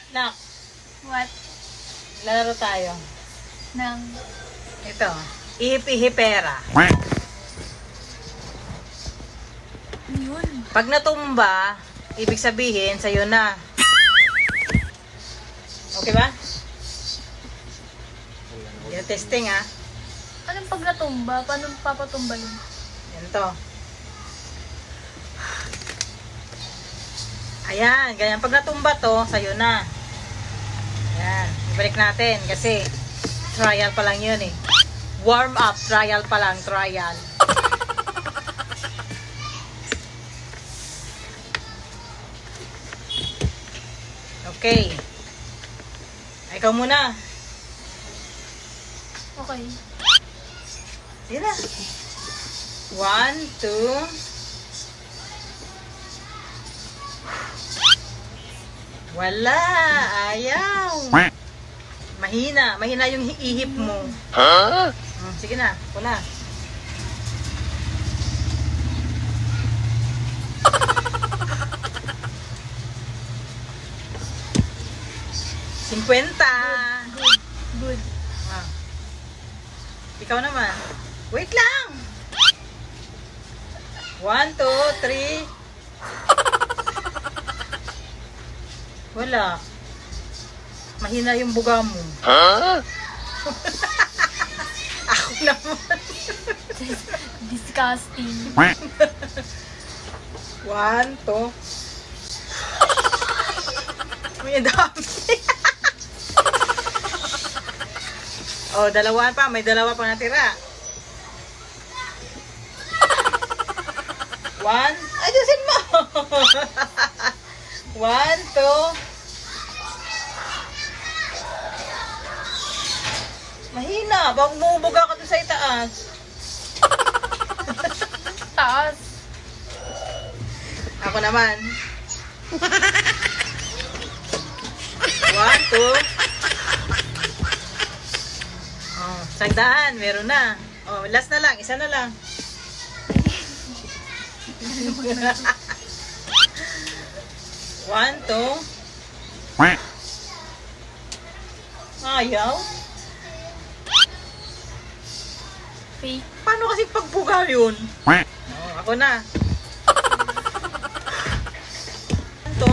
Nak, What? laro tayo. Nang... Ito, ihip-ihipera. Yun. Pag natumba, ibig sabihin, sa'yo na. Okay ba? Yan, testing ha. Anong pag natumba? Paano papatumba yun? Yan to. Ayan, ganyan. Pag natumba to, sa'yo na. Ayan, ibalik natin kasi trial pa lang yun eh. Warm up, trial pa lang, trial. Okay. Ikaw muna. Okay. Yan na. 1, 2. Wala. Ayaw. Mahina. Mahina yung ihip mo. Huh? Sige na. Puna. $50. Good. Ah. Ikaw naman. Wait lang. 1, 2, 3. Wala. Mahina yung buga mo. Huh? Ako naman. Disgusting. 1, 2. May dami. Oh, dalawa pa. May dalawa pa natira. 1. Ayusin mo. 1, 2. Mahina. Baka bumubuga ka doon sa itaas. Taas. Ako naman. 1, 2. Oh, sagdaan. Meron na. Oh, last na lang. Isa na lang. One, two. Ayaw. Fake. Paano kasi pagbuga yun? Oh, ako na. Ito.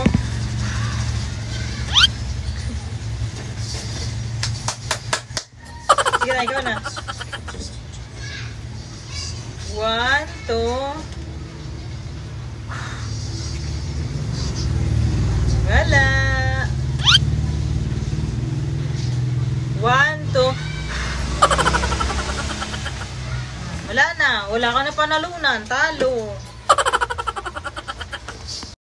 Sige na, ikaw na. 1, 2. Wala. 1, 2. Wala na. Wala ka na panalunan. Talo.